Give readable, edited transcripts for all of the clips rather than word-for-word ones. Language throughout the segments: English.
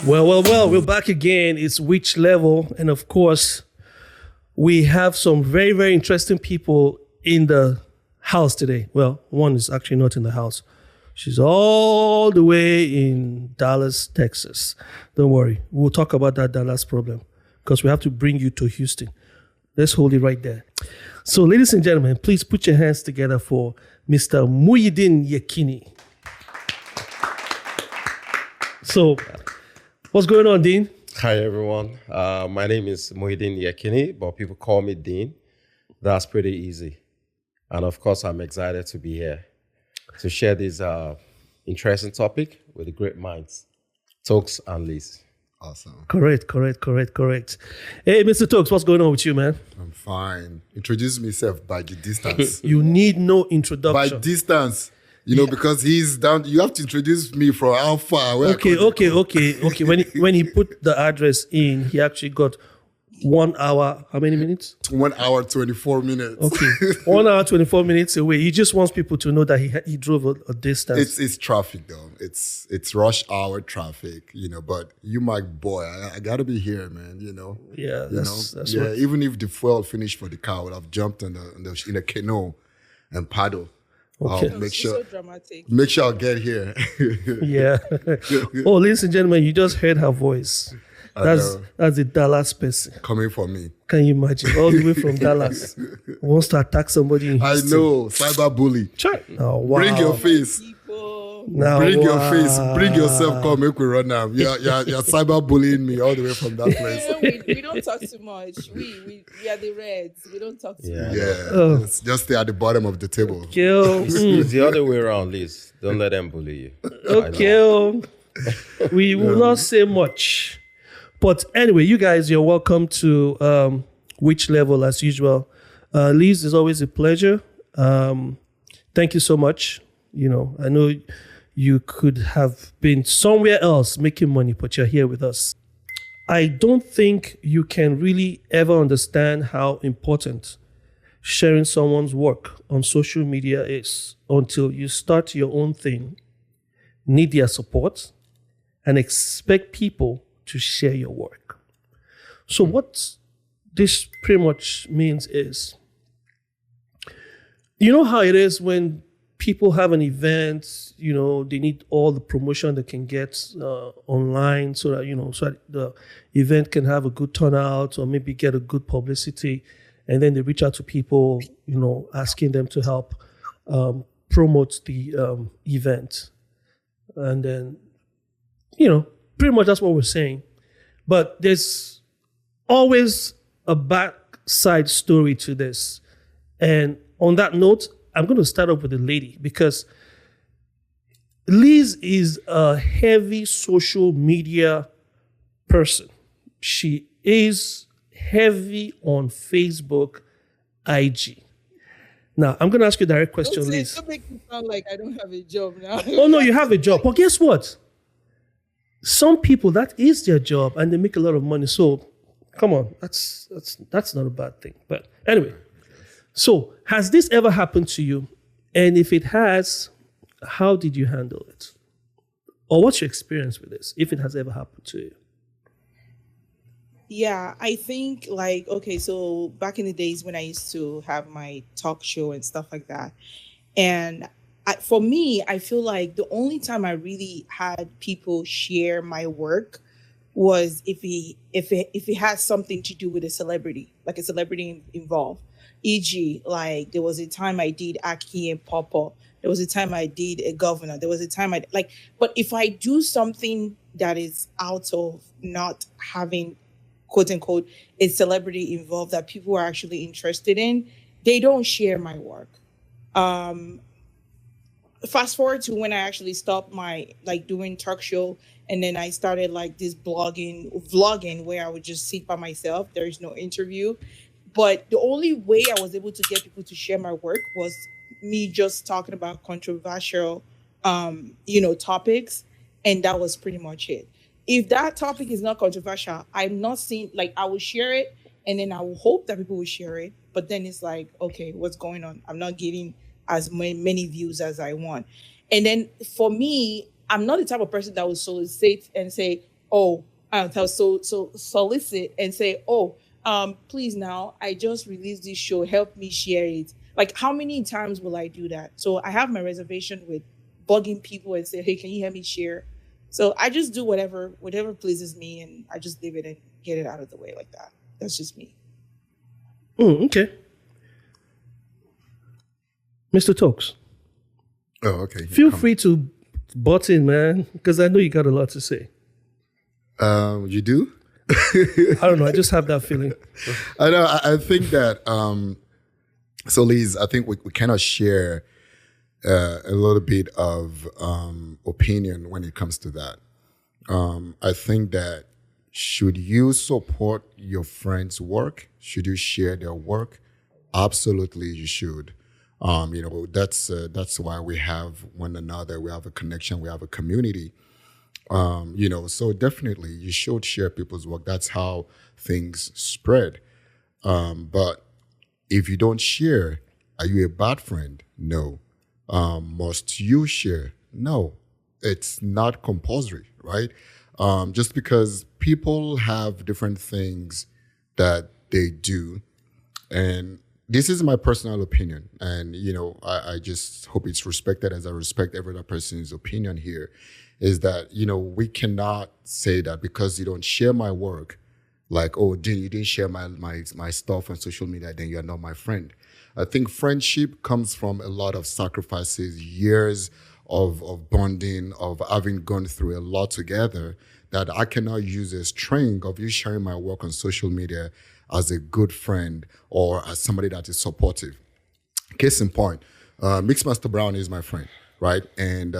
Well, we're back again. It's WhichLevel, and of course, we have some very, very interesting people in the house today. Well, one is actually not in the house. She's all the way in Dallas, Texas. Don't worry, we'll talk about that Dallas problem because we have to bring you to Houston. Let's hold it right there. So, ladies and gentlemen, please put your hands together for Mr. Muyideen Yekinni. So, what's going on, Dean? Hi, everyone. My name is Muyideen Yekinni, but people call me Dean. That's pretty easy. And of course, I'm excited to be here to share this interesting topic with the great minds, Tokes and Liz. Awesome. Correct. Hey, Mr. Tokes, what's going on with you, man? I'm fine. Introduce myself by the distance. You need no introduction. By distance. You know, because he's down. You have to introduce me from how far. Okay. When he put the address in, he actually got 1 hour. How many minutes? 1 hour, 24 minutes. Okay, 1 hour, 24 minutes away. He just wants people to know that he drove a distance. It's traffic though. It's rush hour traffic. You know, but you, my boy, I gotta be here, man. You know. Yeah, that's yeah. Even if the fuel finished for the car, I would have jumped in a canoe and paddle. Okay. I'll make sure. So dramatic. Make sure I'll get here. Yeah. Oh, ladies and gentlemen, you just heard her voice. That's a Dallas person. Coming for me. Can you imagine? All the way from Dallas. Wants to attack somebody in Houston. I know. Cyber bully. Oh, wow. Bring your face. Now, Bring your wow. face. Bring yourself. Come, make we run now. You're cyber bullying me all the way from that place. we don't talk too much. We are the Reds. We don't talk too much. Yeah. Just stay at the bottom of the table. Kill. It's the other way around, Liz. Don't let them bully you. Okay. We will not say much. But anyway, you guys, you're welcome to WhichLevel as usual. Liz, it's always a pleasure. Thank you so much. You know, I know you could have been somewhere else making money, but you're here with us. I don't think you can really ever understand how important sharing someone's work on social media is until you start your own thing, need their support, and expect people to share your work. So what this pretty much means is, you know how it is when people have an event, you know, they need all the promotion they can get online so that the event can have a good turnout or maybe get a good publicity. And then they reach out to people, you know, asking them to help promote the event. And then, you know, pretty much that's what we're saying. But there's always a backside story to this. And on that note, I'm going to start off with a lady because Liz is a heavy social media person. She is heavy on Facebook, IG. Now, I'm going to ask you a direct question, Liz. Don't make me sound like I don't have a job now. Oh, no, you have a job. But guess what? Some people, that is their job and they make a lot of money. So, come on, that's not a bad thing. But anyway. So, has this ever happened to you? And if it has, how did you handle it? Or what's your experience with this, if it has ever happened to you? Yeah, I think so back in the days when I used to have my talk show and stuff like that. And for me, I feel like the only time I really had people share my work was if it has something to do with a celebrity, like a celebrity involved. E.g., like there was a time I did Aki and Papa. There was a time I did a governor. There was a time but if I do something that is out of not having, quote unquote, a celebrity involved that people are actually interested in, they don't share my work. Fast forward to when I actually stopped my doing talk show, and then I started this vlogging where I would just sit by myself. There is no interview. But the only way I was able to get people to share my work was me just talking about controversial, topics. And that was pretty much it. If that topic is not controversial, I'm not seeing, I will share it and then I will hope that people will share it. But then it's okay, what's going on? I'm not getting as many views as I want. And then for me, I'm not the type of person that will solicit and say, oh, so solicit and say, oh, please now, I just released this show, help me share it. Like, how many times will I do that? So I have my reservation with bugging people and say, hey, can you help me share? So I just do whatever pleases me, and I just leave it and get it out of the way like that. That's just me. Okay. Mr. Talks. Oh, okay. Feel free to butt in, man, because I know you got a lot to say. You do? I don't know. I just have that feeling. I know. I think that, so Liz, I think we cannot share a little bit of opinion when it comes to that. I think that should you support your friends' work? Should you share their work? Absolutely, you should. That's why we have one another. We have a connection. We have a community. So definitely you should share people's work. That's how things spread. But if you don't share, are you a bad friend? No. Must you share? No. It's not compulsory, right? Just because people have different things that they do, and this is my personal opinion, and I just hope it's respected as I respect every other person's opinion here, is that we cannot say that because you don't share my work, like, oh, Dean, you didn't share my stuff on social media, then you're not my friend. I think friendship comes from a lot of sacrifices, years of bonding, of having gone through a lot together, that I cannot use a string of you sharing my work on social media as a good friend or as somebody that is supportive. Case in point, Mixmaster Brown is my friend, right? And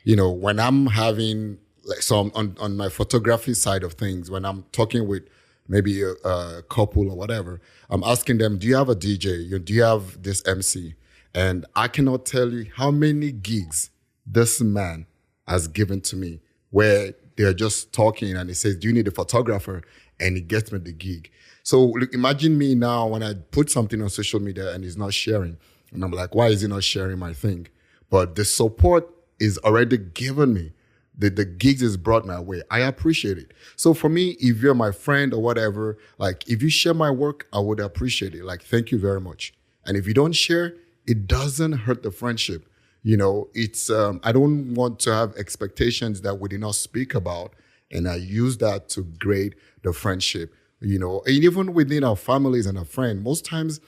when I'm having, like, so on my photography side of things, when I'm talking with maybe a couple or whatever, I'm asking them, do you have a DJ? Do you have this MC? And I cannot tell you how many gigs this man has given to me where they're just talking and he says, do you need a photographer? And he gets me the gig. So look, imagine me now when I put something on social media and he's not sharing. And I'm like, why is he not sharing my thing? But the support is already given me. The gigs is brought my way. I appreciate it. So for me, if you're my friend or whatever, like, if you share my work, I would appreciate it. Like, thank you very much. And if you don't share, it doesn't hurt the friendship. It's I don't want to have expectations that we did not speak about, and I use that to grade the friendship. And even within our families and our friends, most times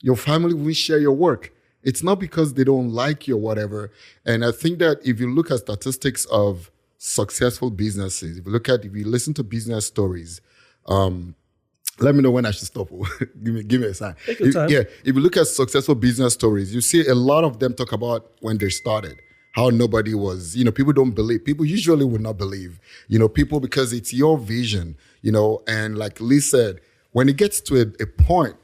your family will share your work. It's not because they don't like you or whatever. And I think that if you look at statistics of successful businesses, if you listen to business stories, let me know when I should stop. give me a sign. Take your time. Yeah, if you look at successful business stories, you see a lot of them talk about when they started, how nobody was, people don't believe. People usually would not believe, people, because it's your vision, and like Liz said, when it gets to a point,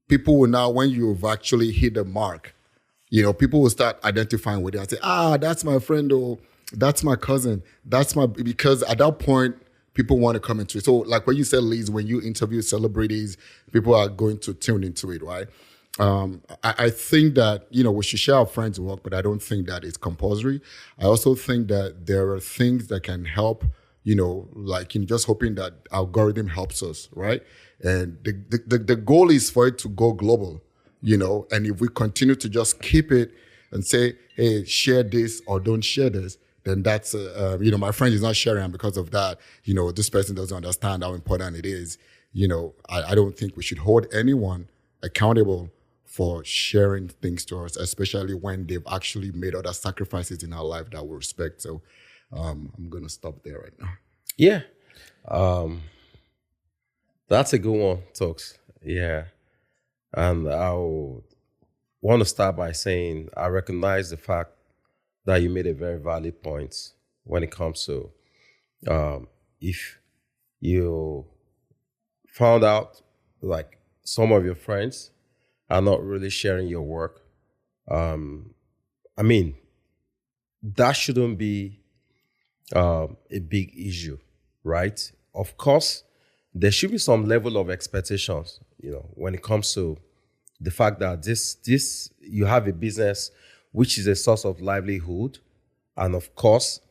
people will now, when you've actually hit the mark, people will start identifying with it and say, that's my friend, or that's my cousin, because at that point, people want to come into it. So like when you said, Liz, when you interview celebrities, people are going to tune into it, right? I think that, we should share our friends' work, but I don't think that it's compulsory. I also think that there are things that can help, like in just hoping that algorithm helps us, right? And the goal is for it to go global, and if we continue to just keep it and say, hey, share this or don't share this, then that's, my friend is not sharing, and because of that, this person doesn't understand how important it is. I don't think we should hold anyone accountable for sharing things to us, especially when they've actually made other sacrifices in our life that we respect. So I'm going to stop there right now. Yeah. That's a good one, Talks. Yeah. And I want to start by saying I recognize the fact that you made a very valid point when it comes to if you found out like some of your friends are not really sharing your work. That shouldn't be a big issue, right? Of course, there should be some level of expectations, when it comes to the fact that this you have a business which is a source of livelihood, and of course,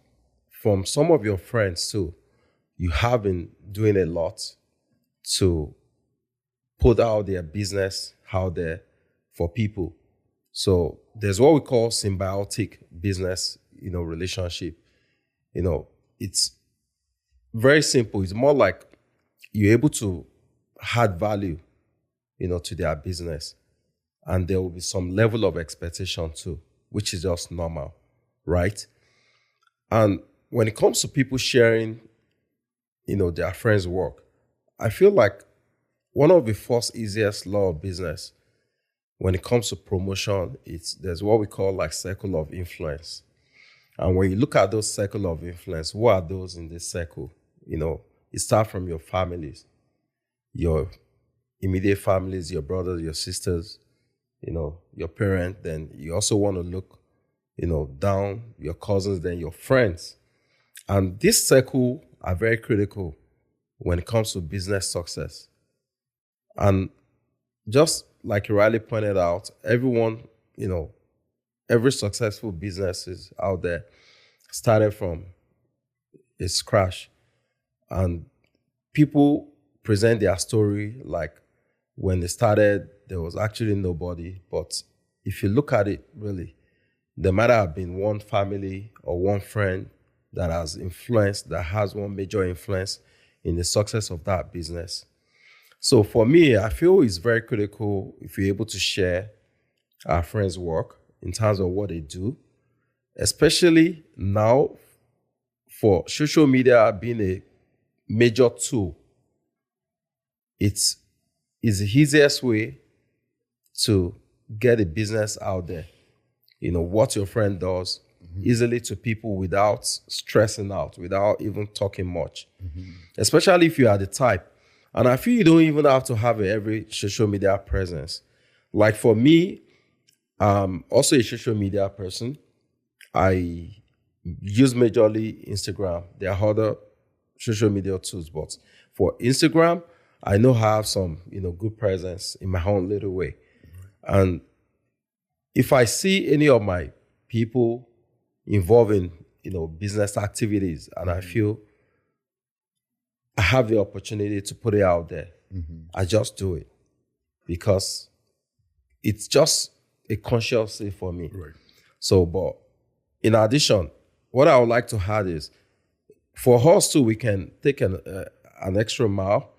from some of your friends too, you have been doing a lot to put out their business out there for people. So there's what we call symbiotic business, relationship. It's very simple. It's more like you're able to add value, to their business. And there will be some level of expectation too, which is just normal, right? And when it comes to people sharing, their friends' work, I feel like one of the first easiest law of business when it comes to promotion, there's what we call like circle of influence. And when you look at those circle of influence, who are those in this circle? It starts from your families, your immediate families, your brothers, your sisters, your parents. Then you also want to look, down your cousins, then your friends. And this circle are very critical when it comes to business success. And just like you rightly pointed out, everyone, every successful businesses out there started from a scratch. And people present their story like when they started, there was actually nobody. But if you look at it really, there might have been one family or one friend that has one major influence in the success of that business. So for me, I feel it's very critical if you're able to share our friends' work in terms of what they do, especially now for social media being a major tool. It's the easiest way to get a business out there. What your friend does easily to people without stressing out, without even talking much, especially if you are the type. And I feel you don't even have to have every social media presence. Like for me, also a social media person. I use majorly Instagram. There are other social media tools, but for Instagram, I know I have some, good presence in my own little way. And if I see any of my people involved in, business activities, and I feel I have the opportunity to put it out there, I just do it because it's just a conscious thing for me. Right. So, but in addition, what I would like to add is, for us too, we can take an extra mile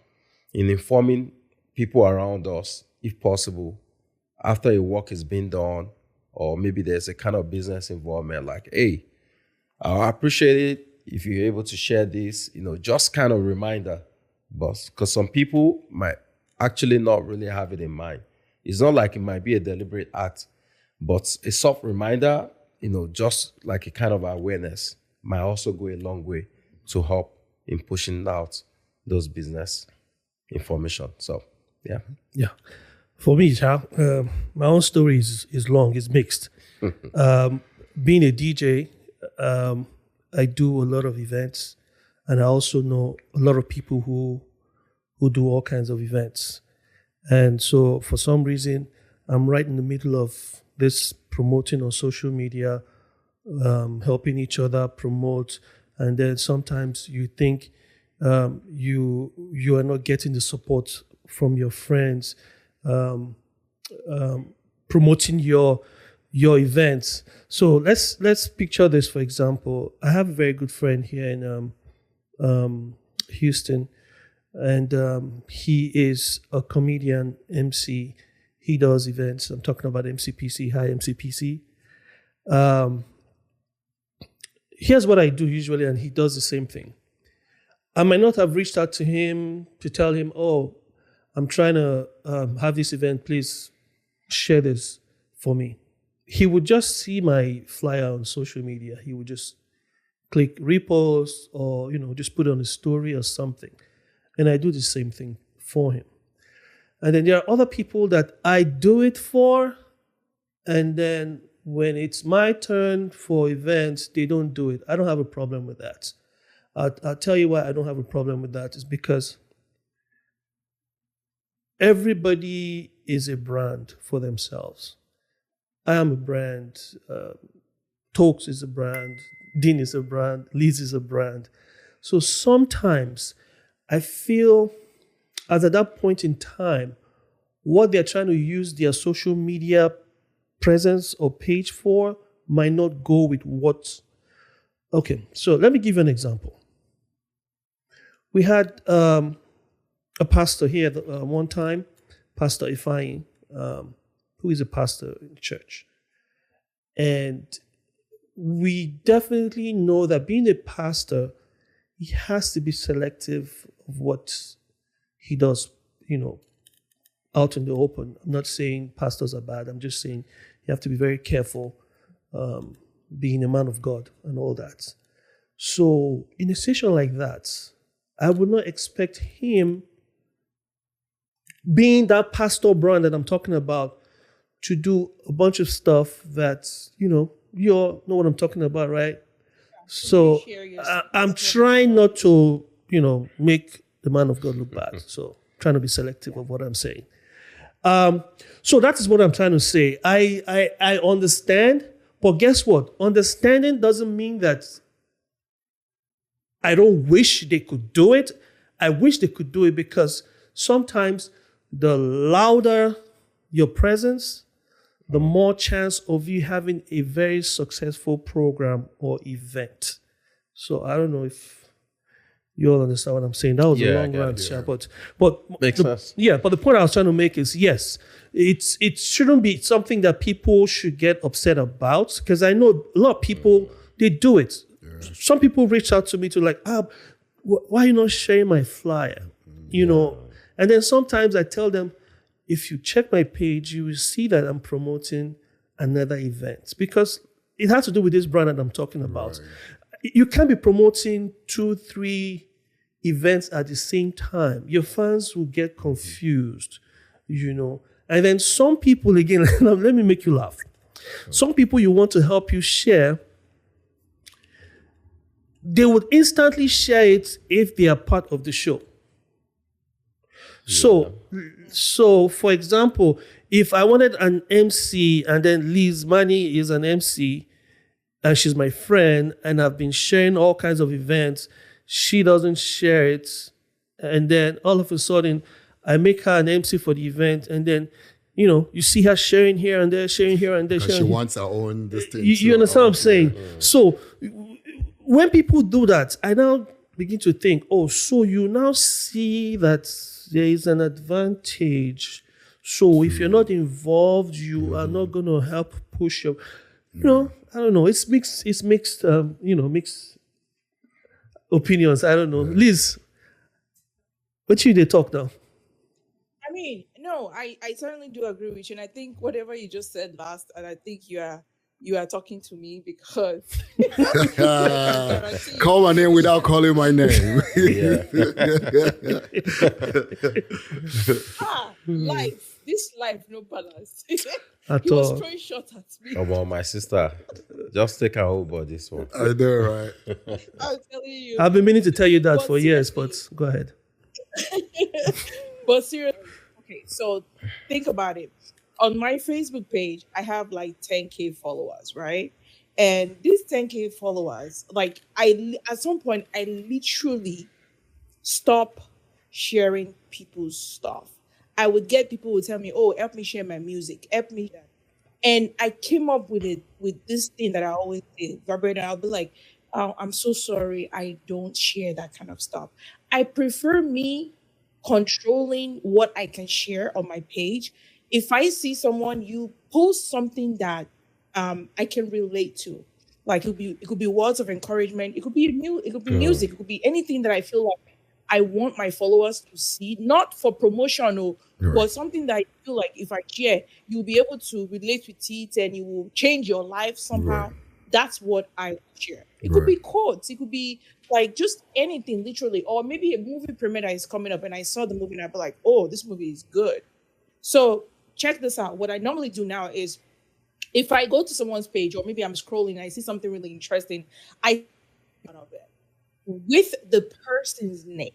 in informing people around us, if possible, after a work is being done, or maybe there's a kind of business involvement, like, hey, I appreciate it if you're able to share this, just kind of reminder. But because some people might actually not really have it in mind. It's not like it might be a deliberate act, but a soft reminder, just like a kind of awareness might also go a long way to help in pushing out those business information. So, yeah. Yeah. For me, my own story is long, it's mixed. Being a DJ, I do a lot of events, and I also know a lot of people who do all kinds of events. And so for some reason, I'm right in the middle of this promoting on social media, helping each other promote. And then sometimes you think you are not getting the support from your friends, promoting your events. So let's picture this. For example, I have a very good friend here in Houston, and he is a comedian, MC. He does events. I'm talking about MCPC. Hi, MCPC. Here's what I do usually, and he does the same thing. I might not have reached out to him to tell him, oh, I'm trying to have this event. Please share this for me. He would just see my flyer on social media. He would just click repost or, just put it on a story or something. And I do the same thing for him. And then there are other people that I do it for, and then when it's my turn for events, they don't do it. I don't have a problem with that. I'll tell you why I don't have a problem with that. Is because everybody is a brand for themselves. I am a brand. Talks is a brand. Dean is a brand. Liz is a brand. So sometimes I feel as at that point in time, what they're trying to use their social media presence or page for might not go with what. Okay, so let me give you an example. We had a pastor here one time, Pastor Ifeanyi, who is a pastor in church. And we definitely know that being a pastor, he has to be selective of what he does, out in the open. I'm not saying pastors are bad. I'm just saying you have to be very careful being a man of God and all that. So in a situation like that, I would not expect him, being that pastor brand that I'm talking about, to do a bunch of stuff that, you all know what I'm talking about, right? So I'm trying not to, make the man of God look bad. So trying to be selective of what I'm saying. So that is what I'm trying to say. I understand, but guess what? Understanding doesn't mean that I don't wish they could do it. I wish they could do it because sometimes the louder your presence, the more chance of you having a very successful program or event. So I don't know if you all understand what I'm saying. That was a long rant, but Makes sense. Yeah, but the point I was trying to make is yes, it shouldn't be something that people should get upset about, because I know a lot of people, they do it. Some people reach out to me to why are you not sharing my flyer? And then sometimes I tell them, if you check my page, you will see that I'm promoting another event, because it has to do with this brand that I'm talking about. Right. You can't be promoting 2-3 events at the same time. Your fans will get confused, And then some people, again, let me make you laugh. Some people you want to help you share, they would instantly share it if they are part of the show. So, for example, if I wanted an MC and then LizMani is an MC and she's my friend and I've been sharing all kinds of events, she doesn't share it. And then all of a sudden I make her an MC for the event, and then, you see her sharing here and there, sharing here and there. She wants her own distance. You understand what I'm saying? Yeah. So when people do that, I now begin to think, so you now see that there is an advantage. So if you're not involved, you are not going to help push your, I don't know. It's mixed, mixed opinions. I don't know. Liz, what you they talk now? I mean, no, I certainly do agree with you. And I think whatever you just said last, and I think you are talking to me, because call my name without calling my name. This life, no balance. At He all. was throwing shots at me. Oh, well, my sister, just take her over this one. I know, right? I'm telling you. I've been meaning to tell you that for years, but go ahead. But seriously, okay, so think about it. On my Facebook page, I have like 10K followers, right? And these 10K followers, at some point, I literally stopped sharing people's stuff. I would get people who tell me, help me share my music, help me. And I came up with this thing that I always did, verbatim. I'll be like, I'm so sorry, I don't share that kind of stuff. I prefer me controlling what I can share on my page. If I see someone, you post something that I can relate to, like it could be words of encouragement, it could be music, it could be anything that I feel like I want my followers to see, not for promotion but something that I feel like if I share, you'll be able to relate with it and you will change your life somehow. Right. That's what I share. It could be quotes, it could be like just anything, literally, or maybe a movie premiere that is coming up and I saw the movie and I'll be like, this movie is good. So check this out. What I normally do now is, if I go to someone's page or maybe I'm scrolling and I see something really interesting, I out of it with the person's name.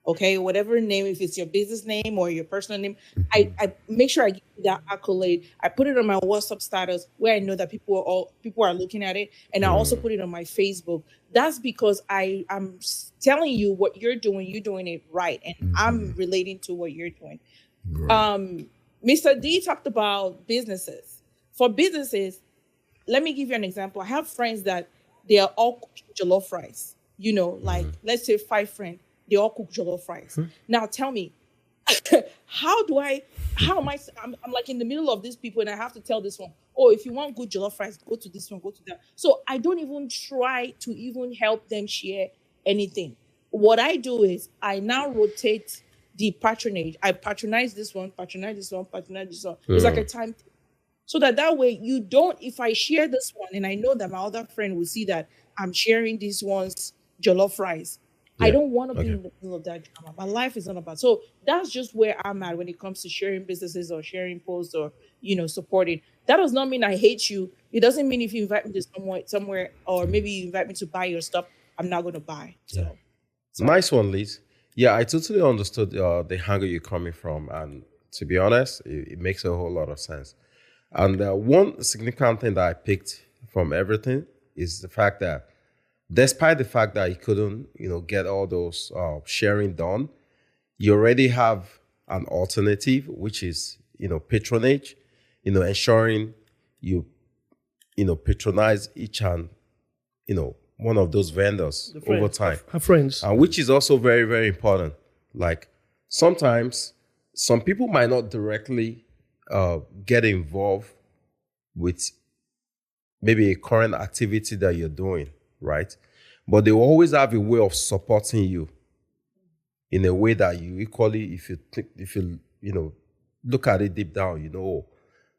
Okay, whatever name, if it's your business name or your personal name, I make sure I give you that accolade. I put it on my WhatsApp status where I know that people are looking at it, and I also put it on my Facebook. That's because I'm telling you what you're doing it right, and I'm relating to what you're doing. Right. Mr. D talked about businesses. For businesses, let me give you an example. I have friends that they are all cooking jollof rice. You know, like let's say 5 friends. They all cook jollof rice. Now tell me, how am I, I'm like in the middle of these people and I have to tell this one, oh, if you want good jollof rice, go to this one, go to that. So I don't even try to even help them share anything. What I do is I now rotate the patronage. I patronize this one, patronize this one, patronize this one. It's like a time. So that way you don't, if I share this one and I know that my other friend will see that I'm sharing this one's jollof rice, I don't want to be in the middle of that drama. My life is not about. So that's just where I'm at when it comes to sharing businesses or sharing posts or, supporting. That does not mean I hate you. It doesn't mean if you invite me to somewhere or maybe you invite me to buy your stuff, I'm not going to buy. So nice one, Liz. Yeah, I totally understood the angle you're coming from. And to be honest, it makes a whole lot of sense. And one significant thing that I picked from everything is the fact that despite the fact that you couldn't, get all those sharing done, you already have an alternative, which is, patronage, ensuring you, patronize each and, one of those vendors over time. Our friends. Which is also very, very important. Like sometimes some people might not directly get involved with maybe a current activity that you're doing. Right? But they will always have a way of supporting you in a way that you equally, if you look at it deep down, oh,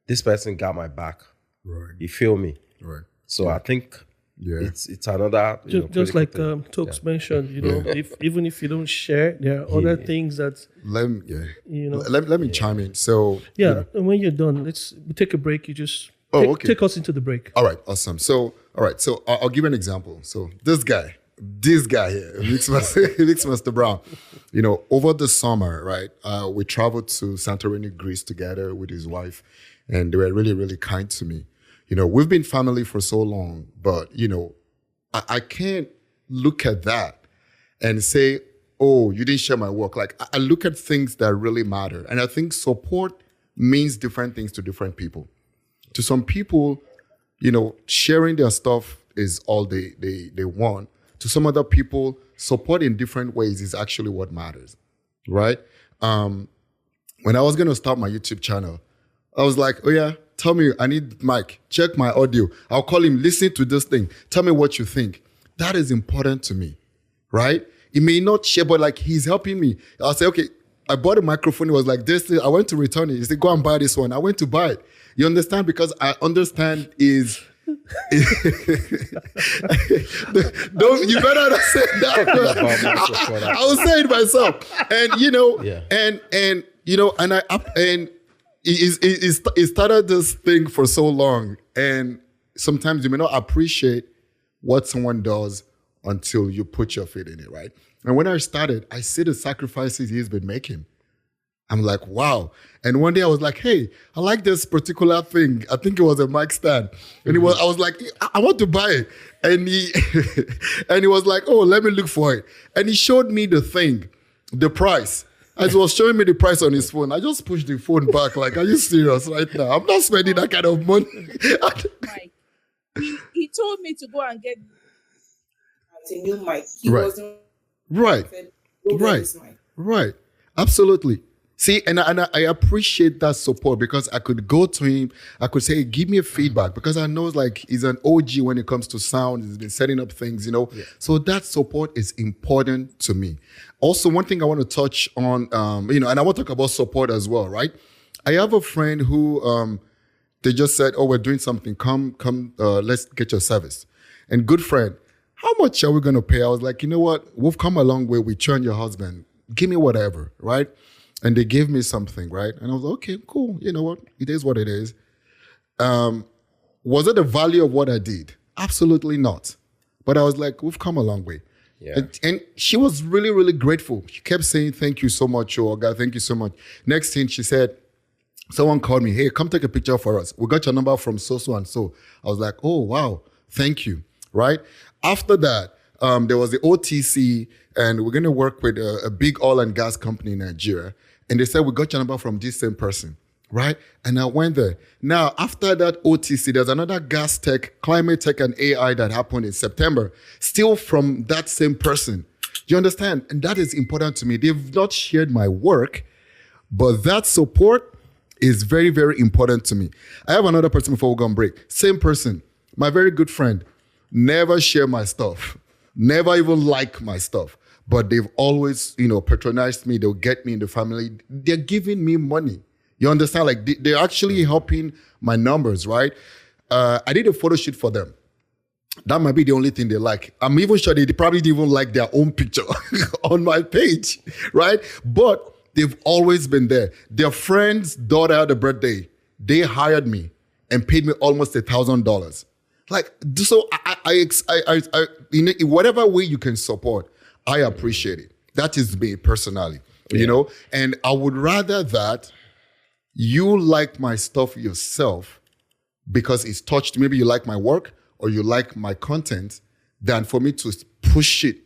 this person got my back. Right. You feel me? Right. So I think it's another just like Tokes mentioned, even if you don't share, there are other things that let me chime in. So and when you're done, let's take a break. You just take us into the break. All right, awesome. So I'll give you an example. So this guy here, Mr. Brown, over the summer, right? We traveled to Santorini, Greece together with his wife, and they were really, really kind to me. We've been family for so long, but I can't look at that and say, oh, you didn't share my work. Like I look at things that really matter, and I think support means different things to different people. To some people, sharing their stuff is all they want. To some other people, support in different ways is actually what matters, right? When I was going to start my YouTube channel, I was like, oh yeah, tell me, I need Mike, check my audio. I'll call him, listen to this thing. Tell me what you think. That is important to me, right? He may not share, but like he's helping me. I'll say, okay, I bought a microphone. It was like this. I went to return it. He said, go and buy this one. I went to buy it. You understand? Because I understand is... you better not say that. I will say it myself. And it started this thing for so long. And sometimes you may not appreciate what someone does until you put your feet in it, right? And when I started, I see the sacrifices he's been making. I'm like, wow. And one day I was like, hey, I like this particular thing. I think it was a mic stand. And I was like, I want to buy it. And he was like, oh, let me look for it. And he showed me the thing, the price. As he was showing me the price on his phone, I just pushed the phone back. Like, are you serious right now? I'm not spending that kind of money. Mike, he told me to go and get a new mic. Right. Absolutely. See, and I appreciate that support because I could go to him. I could say, give me a feedback because I know like he's an OG when it comes to sound. He's been setting up things, Yeah. So that support is important to me. Also, one thing I want to touch on, and I want to talk about support as well, right? I have a friend who, they just said, oh, we're doing something. Come, let's get your service. And good friend, how much are we going to pay? I was like, you know what? We've come a long way with you and your husband. Give me whatever, right? And they gave me something, right? And I was like, okay, cool. You know what? It is what it is. Was it the value of what I did? Absolutely not. But I was like, we've come a long way. Yeah. And she was really, really grateful. She kept saying, thank you so much, Oga, thank you so much. Next thing she said, someone called me, hey, come take a picture for us. We got your number from so and so. I was like, oh, wow, thank you, right? After that, there was the OTC, and we're going to work with a big oil and gas company in Nigeria. And they said, we got your number from this same person, right? And I went there. Now, after that OTC, there's another gas tech, climate tech, and AI that happened in September, still from that same person. Do you understand? And that is important to me. They've not shared my work, but that support is very, very important to me. I have another person before we go on break. Same person, my very good friend, never share my stuff, never even like my stuff. But they've always, patronized me. They'll get me in the family. They're giving me money. You understand? Like they're actually helping my numbers, right? I did a photo shoot for them. That might be the only thing they like. I'm even sure they probably didn't even like their own picture on my page, right? But they've always been there. Their friend's daughter had a birthday. They hired me and paid me almost $1,000. Like, so I in whatever way you can support, I appreciate it. That is me personally, and I would rather that you like my stuff yourself because it's touched, maybe you like my work or you like my content, than for me to push it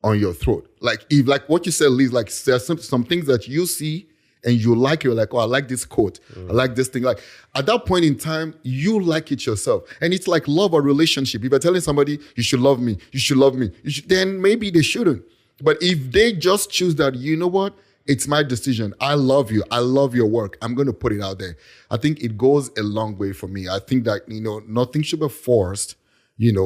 on your throat. Like, if, like what you said, Liz, like there's some things that you see and you like, you're like, oh, I like this quote. I like this thing. Like, at that point in time, you like it yourself. And it's like love or relationship. If you're telling somebody, you should love me, then maybe they shouldn't. But if they just choose that, you know what? It's my decision. I love you. I love your work. I'm going to put it out there. I think it goes a long way for me. I think that, nothing should be forced.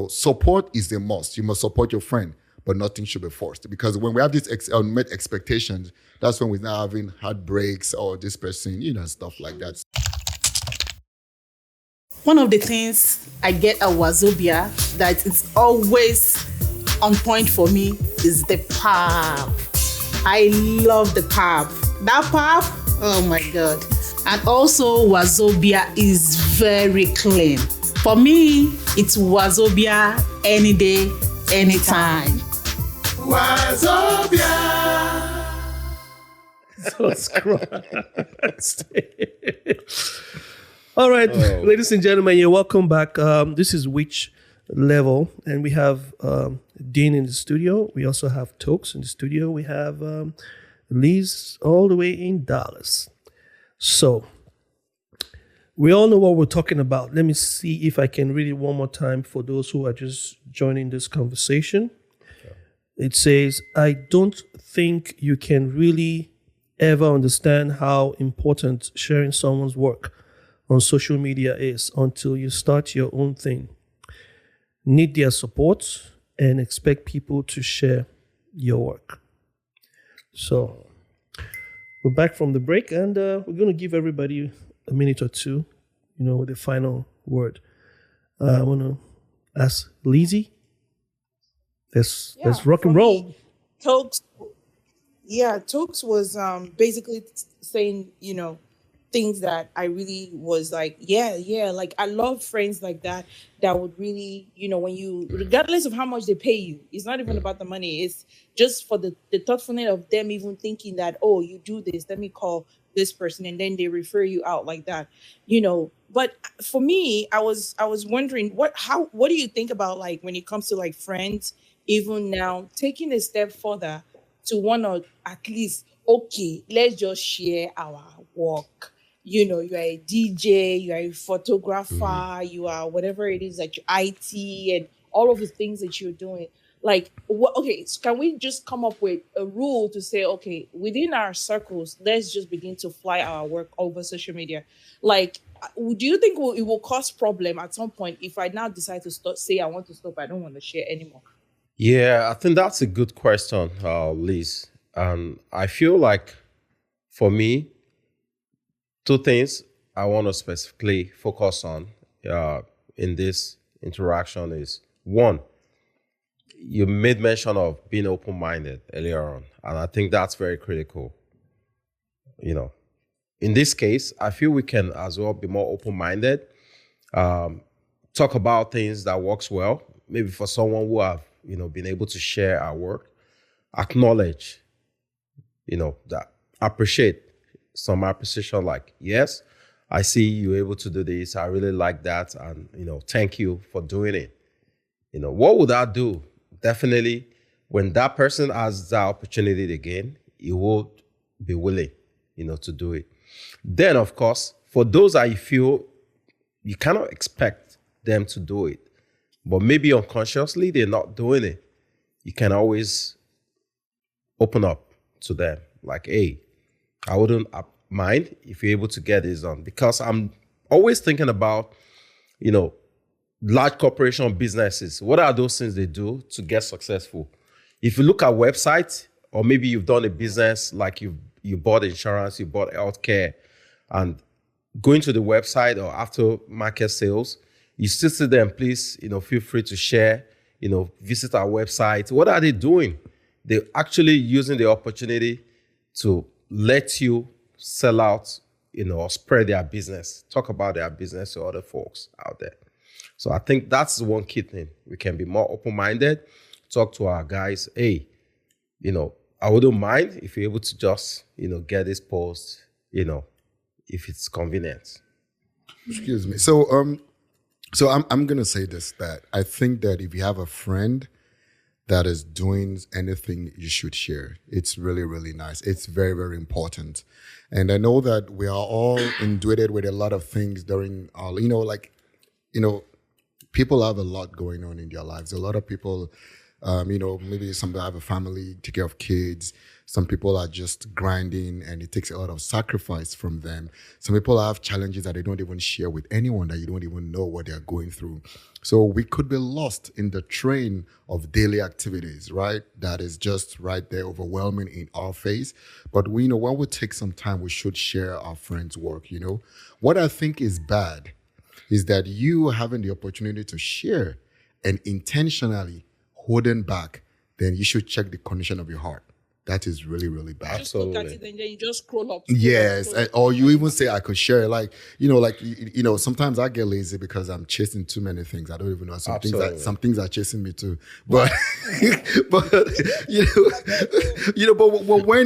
Support is a must. You must support your friend, but nothing should be forced. Because when we have these unmet expectations, that's when we're now having heartbreaks or this person, stuff like that. One of the things I get at Wazobia that is always on point for me is the pub. I love the pub. That pub, oh my God. And also Wazobia is very clean. For me, it's Wazobia any day, anytime. Wazobia! Jesus Christ. All right, ladies and gentlemen, you're welcome back. This is WhichLevel, and we have Dean in the studio. We also have Tokes in the studio. We have Liz all the way in Dallas. So we all know what we're talking about. Let me see if I can read it one more time for those who are just joining this conversation. It says, I don't think you can really ever understand how important sharing someone's work on social media is until you start your own thing. Need their support and expect people to share your work. So we're back from the break, and we're going to give everybody a minute or two, with the final word. I want to ask Lizzie. Let's rock and roll. Tokes was basically saying, things that I really was like, like I love friends like that would really, when you, regardless of how much they pay you, it's not even about the money. It's just for the thoughtfulness of them even thinking that, oh, you do this, let me call this person, and then they refer you out like that, But for me, I was wondering what do you think about, like, when it comes to like friends, even now taking a step further to want to at least, okay, let's just share our work. You are a DJ, you are a photographer, you are whatever it is that you IT and all of the things that you're doing. Like, okay, so can we just come up with a rule to say, okay, within our circles, let's just begin to fly our work over social media? Like, do you think it will cause problem at some point if I now decide to say I want to stop, I don't want to share anymore? Yeah, I think that's a good question, Liz. I feel like, for me, two things I want to specifically focus on in this interaction is, one, you made mention of being open-minded earlier on, and I think that's very critical. In this case, I feel we can as well be more open-minded, talk about things that works well, maybe for someone who have been able to share our work, acknowledge, that appreciate some appreciation, like, yes, I see you able to do this. I really like that. And, thank you for doing it. What would that do? Definitely, when that person has that opportunity again, he will be willing, to do it. Then, of course, for those that you feel you cannot expect them to do it, but maybe unconsciously they're not doing it, you can always open up to them. Like, hey, I wouldn't mind if you're able to get this done. Because I'm always thinking about, large corporation businesses. What are those things they do to get successful? If you look at websites, or maybe you've done a business, like you bought insurance, you bought healthcare, and going to the website or after market sales, you still see them, please, feel free to share, visit our website. What are they doing? They're actually using the opportunity to let you sell out, or spread their business, talk about their business to other folks out there. So I think that's one key thing. We can be more open-minded, talk to our guys. Hey, I wouldn't mind if you're able to just, get this post, if it's convenient. Excuse me. So I'm gonna say this, that I think that if you have a friend that is doing anything, you should share. It's really, really nice. It's very, very important. And I know that we are all indebted with a lot of things during our, people have a lot going on in their lives. A lot of people, maybe some have a family, take care of kids. Some people are just grinding and it takes a lot of sacrifice from them. Some people have challenges that they don't even share with anyone, that you don't even know what they're going through. So we could be lost in the train of daily activities, right? That is just right there, overwhelming in our face. But we know when we take some time, we should share our friends' work, What I think is bad is that you having the opportunity to share and intentionally holding back, then you should check the condition of your heart. That is really, really bad. Just look at it and then you just scroll up. Yes, or you even say I could share. Sometimes I get lazy because I'm chasing too many things. I don't even know some things are chasing me too. But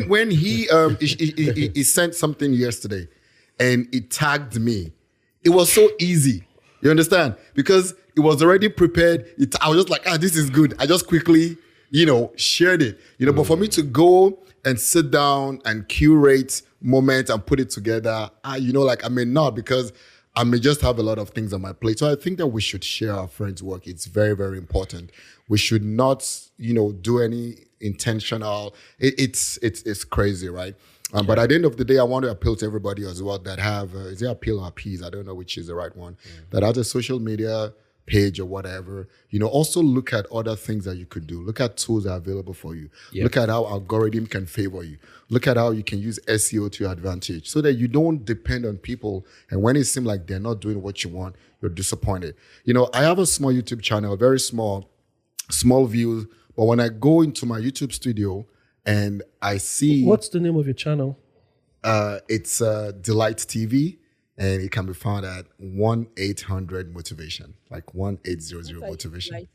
when he sent something yesterday and it tagged me, it was so easy. You understand? Because it was already prepared. I was just like, this is good. I just quickly shared it, but for me to go and sit down and curate moments and put it together, I may not, because I may just have a lot of things on my plate. So I think that we should share our friends' work. It's very, very important. We should not, do any intentional, it's crazy, right? But at the end of the day, I want to appeal to everybody as well that have, is it appeal or appease? I don't know which is the right one, that has a social media page or whatever, also look at other things that you could do. Look at tools that are available for you. Yep. Look at how algorithm can favor you. Look at how you can use SEO to your advantage so that you don't depend on people. And when it seems like they're not doing what you want, you're disappointed. I have a small YouTube channel, very small views. But when I go into my YouTube studio and I see... What's the name of your channel? It's Delight TV. And it can be found at 1-800-MOTIVATION, like 1800 motivation.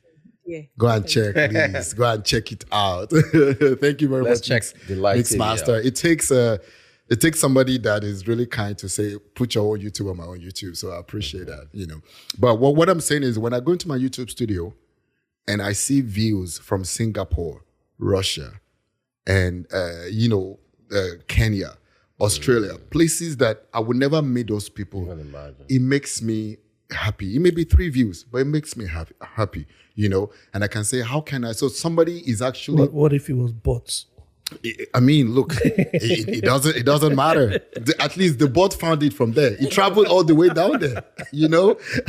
Yeah. Go and check, please. Go and check it out. Thank you very Let's much. check the Mix Master. It takes somebody that is really kind to say, put your own YouTube on my own YouTube. So I appreciate that, But what I'm saying is, when I go into my YouTube studio and I see views from Singapore, Russia, and Kenya, Australia, places that I would never meet those people. It makes me happy. It may be 3 views, but it makes me happy, And I can say, how can I? So somebody is actually. What if it was bots? I mean, look, it doesn't matter. At least the bot found it from there. It traveled all the way down there.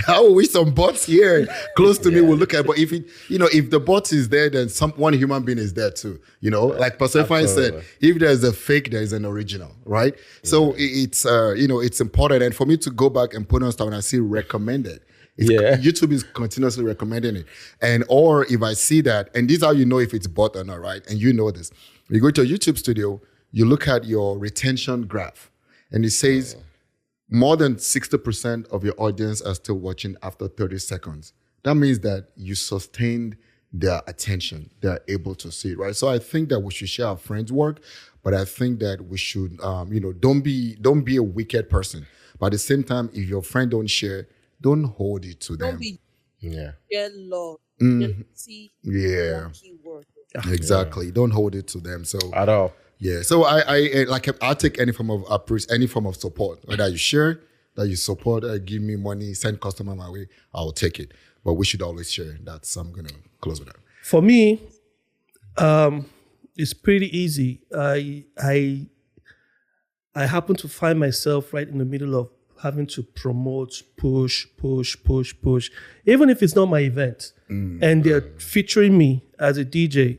I wish some bots here close to me will look at. But if if the bot is there, then one human being is there too. Like Pastor Fine said, if there's a fake, there is an original, right? Yeah. So it's it's important. And for me to go back and put on stuff and I see recommended. YouTube is continuously recommending it. Or if I see that, and this is how you know if it's bot or not, right? And you know this. You go to a YouTube studio, you look at your retention graph, and it says more than 60% of your audience are still watching after 30 seconds. That means that you sustained their attention. They're able to see it, right? So I think that we should share our friends' work, but I think that we should, don't be a wicked person. But at the same time, if your friend don't share, don't hold it to them. Don't be Yeah. love. See Yeah. keyword. Exactly. Don't hold it to them. So At all. yeah. So I'll take any form of support, whether you share, that you support, give me money, send customer my way, I'll take it. But we should always share. I'm gonna close with that. For me, it's pretty easy. I happen to find myself right in the middle of having to promote, push. Even if it's not my event, and they're featuring me as a DJ.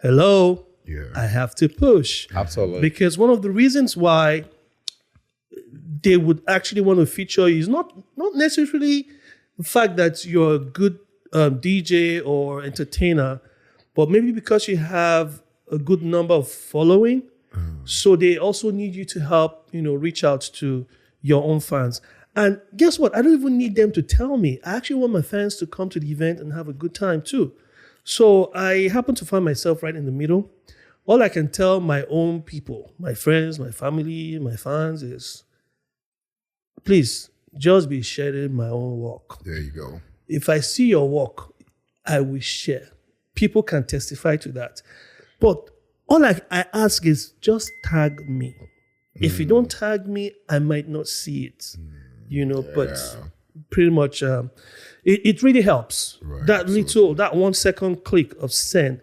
Hello, I have to push. Absolutely. Because one of the reasons why they would actually want to feature you is not necessarily the fact that you're a good DJ or entertainer, but maybe because you have a good number of following. So they also need you to help, reach out to your own fans. And guess what? I don't even need them to tell me. I actually want my fans to come to the event and have a good time too. So I happen to find myself right in the middle. All I can tell my own people, my friends, my family, my fans is, please just be sharing my own work. There you go. If I see your work, I will share. People can testify to that. But all I ask is just tag me. If you don't tag me, I might not see it. But pretty much it really helps. Right, That 1 second click of send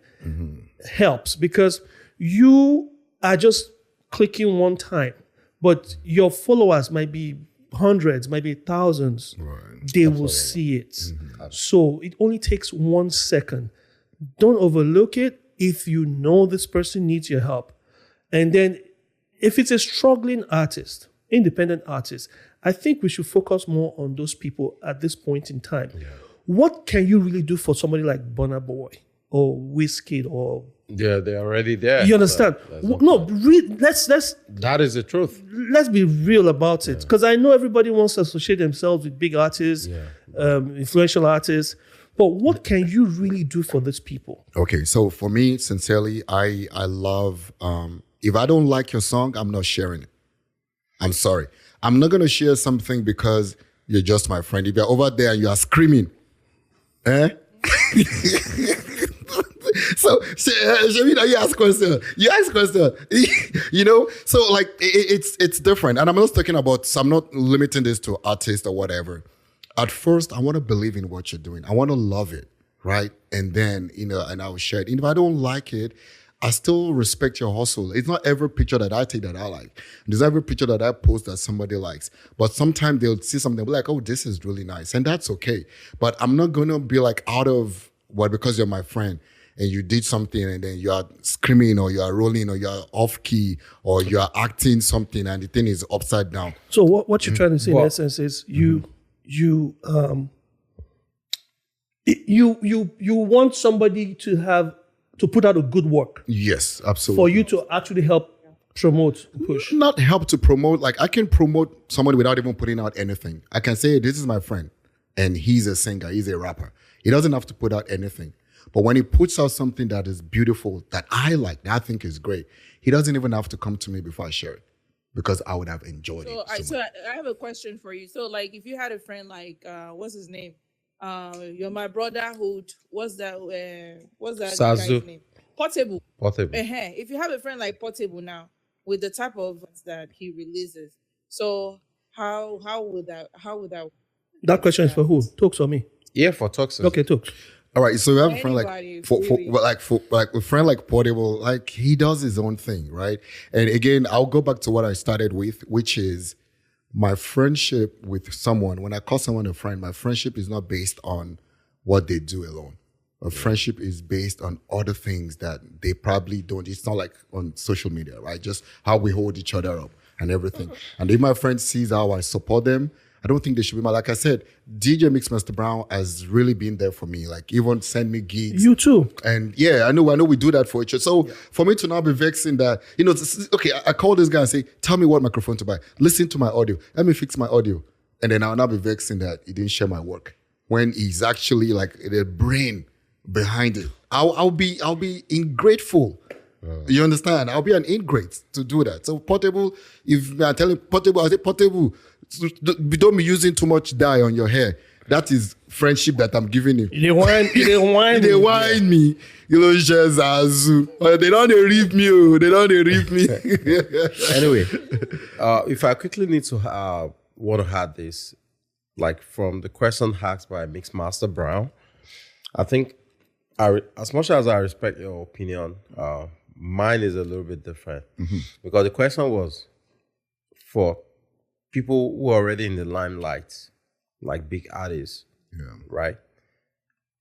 helps, because you are just clicking one time, but your followers might be hundreds, might be thousands. Right. They will see it. So it only takes 1 second. Don't overlook it if you know this person needs your help. And then if it's a struggling artist, independent artist, I think we should focus more on those people at this point in time. Yeah. What can you really do for somebody like Burna Boy or Wizkid or... Yeah, they're already there. You understand? Let's that is the truth. Let's be real about it, because I know everybody wants to associate themselves with big artists, influential artists, but what can you really do for these people? Okay, so for me, sincerely, I love, if I don't like your song, I'm not sharing it. I'm sorry. I'm not going to share something because you're just my friend. If you're over there and you are screaming, So, Shamina, you ask question. So like it's different. And I'm not talking about, so I'm not limiting this to artists or whatever. At first, I want to believe in what you're doing. I want to love it, right? And then, and I will share it. And if I don't like it, I still respect your hustle. It's not every picture that I take that I like. There's every picture that I post that somebody likes. But sometimes they'll see something, they'll be like, oh, this is really nice. And that's okay. But I'm not going to be like out of because you're my friend and you did something and then you are screaming or you are rolling or you are off key or you are acting something and the thing is upside down. So what you're trying to say in essence is you want somebody to put out a good work. Yes, absolutely. For you to actually help promote, push. Not help to promote. Like I can promote somebody without even putting out anything. I can say, this is my friend and he's a singer, he's a rapper. He doesn't have to put out anything. But when he puts out something that is beautiful, that I like, that I think is great, he doesn't even have to come to me before I share it because I would have enjoyed it. So I have a question for you. So like if you had a friend like, what's his name? You're my brotherhood. What's that Sazu. guy's name? Portable. Portable. If you have a friend like Portable now, with the type of that he releases, so how would that That question is for who? Talks or me? Yeah, for Talks. Okay, Talks. All right, so we have a friend Anybody, like a friend like Portable, like he does his own thing, right? And again, I'll go back to what I started with, which is my friendship with someone. When I call someone a friend, my friendship is not based on what they do alone. A friendship is based on other things that they probably don't. It's not like on social media, right? Just how we hold each other up and everything. And if my friend sees how I support them, I don't think they should be mad. Like I said, DJ Mixmaster Brown has really been there for me. Like even send me gigs. You too. And yeah, I know we do that for each other. So for me to now be vexing that, okay, I call this guy and say, tell me what microphone to buy. Listen to my audio. Let me fix my audio. And then I'll now be vexing that he didn't share my work. When he's actually like the brain behind it. I'll be ingrateful. You understand? I'll be an ingrate to do that. So Portable, if I'm telling Portable, I say Portable, don't be using too much dye on your hair. That is friendship that I'm giving him. They whine me. You know, just Azu. They don't rip me. They don't rip me. Anyway, if I quickly need to want to add this, like from the question asked by Mixmaster Brown, I think as much as I respect your opinion, mine is a little bit different. Because the question was for people who are already in the limelight, like big artists, right?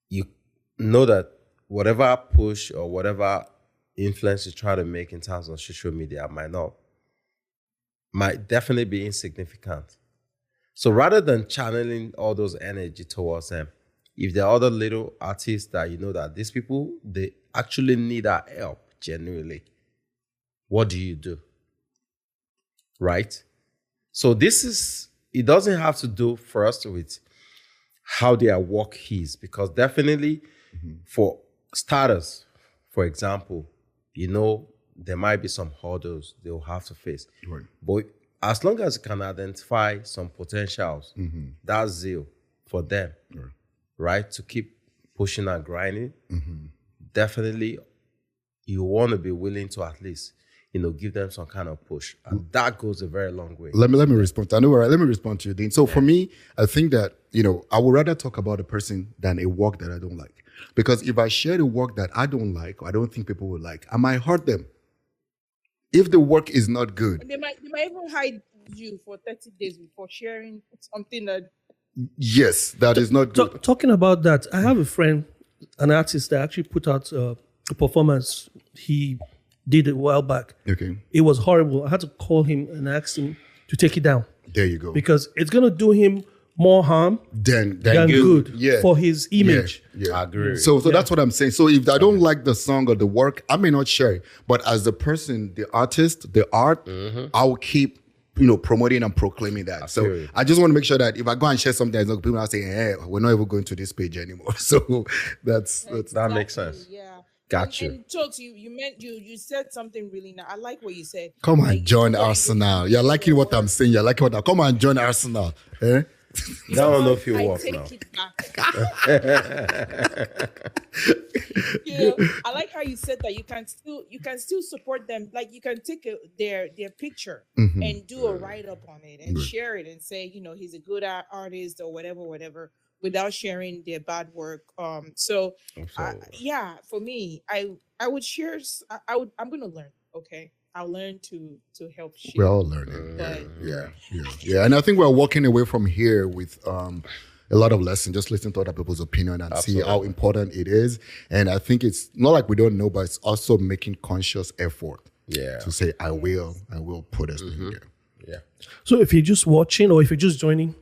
You know that whatever push or whatever influence you try to make in terms of social media might definitely be insignificant. So rather than channeling all those energy towards them, if there are other little artists that you know that these people, they actually need our help genuinely, what do you do? Right? So it doesn't have to do for us with how their work is, because definitely for starters, for example, you know, there might be some hurdles they'll have to face. Right. But as long as you can identify some potentials, that's zeal for them, right? To keep pushing and grinding, definitely you want to be willing to at least, you know, give them some kind of push. And that goes a very long way. Let me respond. Let me respond to you, Dean. So for me, I think that, you know, I would rather talk about a person than a work that I don't like. Because if I share the work that I don't like, or I don't think people will like, I might hurt them. If the work is not good. They might even hide you for 30 days before sharing something that... Yes, that is not good. Talking about that, I have a friend, an artist that actually put out a performance he did a while back. Okay. It was horrible. I had to call him and ask him to take it down. There you go. Because it's going to do him more harm than good yeah. for his image. Yeah. I agree. So that's what I'm saying. So if I don't like the song or the work, I may not share it. But as the person, the artist, the art, I will keep, you know, promoting and proclaiming that. So I just want to make sure that if I go and share something, people are saying, hey, we're not even going to this page anymore. So that makes sense. Yeah. Got you. And Tokes, you said something really nice. I like what you said. Come on, like, join Arsenal. You're liking what I'm saying. You're liking what I'm... Come on, join Arsenal. Eh? That one don't feel I work take now. it back. You know, I like how you said that you can still support them. Like you can take their picture and do a write up on it and share it and say, you know, he's a good artist or whatever, without sharing their bad work. So for me, I would share. I'm gonna learn. Okay. I'll learn to help share. We're all learning. Yeah. And I think we're walking away from here with a lot of lessons. Just listen to other people's opinion and see how important it is. And I think it's not like we don't know, but it's also making conscious effort. To say, I will put us in here. Yeah. So if you're just watching or if you're just joining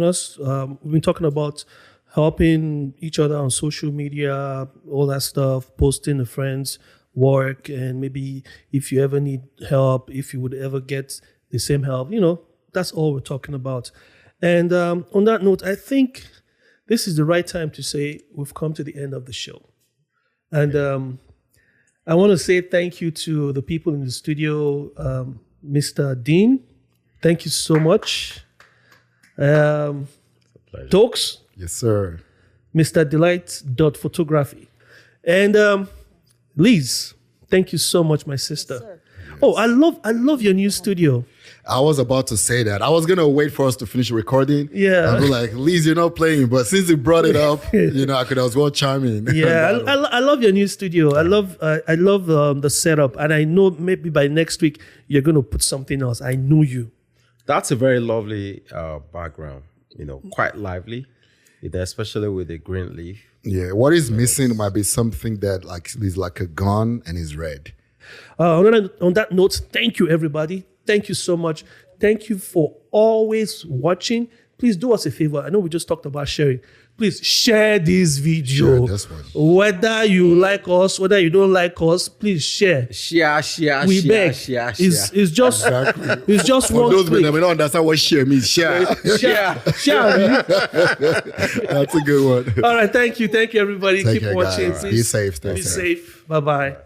us, we've been talking about helping each other on social media, all that stuff, posting to friends, work, and maybe if you ever need help, if you would ever get the same help, you know, that's all we're talking about. And on that note, I think this is the right time to say we've come to the end of the show. And I want to say thank you to the people in the studio, Mr. Dean. Thank you so much. Tokes. Yes, sir. Mr. Delight.photography. And Liz, thank you so much, my sister. Yes, oh, I love your new studio. I was about to say that. I was gonna wait for us to finish recording. Yeah. I'd be like, Liz, you're not playing, but since you brought it up, you know, I could as well chime in. Yeah, I love your new studio. I love the setup, and I know maybe by next week you're gonna put something else. I know you. That's a very lovely background. You know, quite lively, especially with the green leaf. Yeah, what is missing might be something that is like a gun and is red. On that note, thank you, everybody. Thank you so much. Thank you for always watching. please do us a favor. I know we just talked about sharing. Please share this video. Share this one. Whether you like us, whether you don't like us, please share. Share. We beg. It's just it's just For one those click. that don't understand what share means, share. Share. That's a good one. All right, thank you, everybody. Take Keep care, watching. guys. Please Be safe. Stay Be safe. safe. Bye-bye.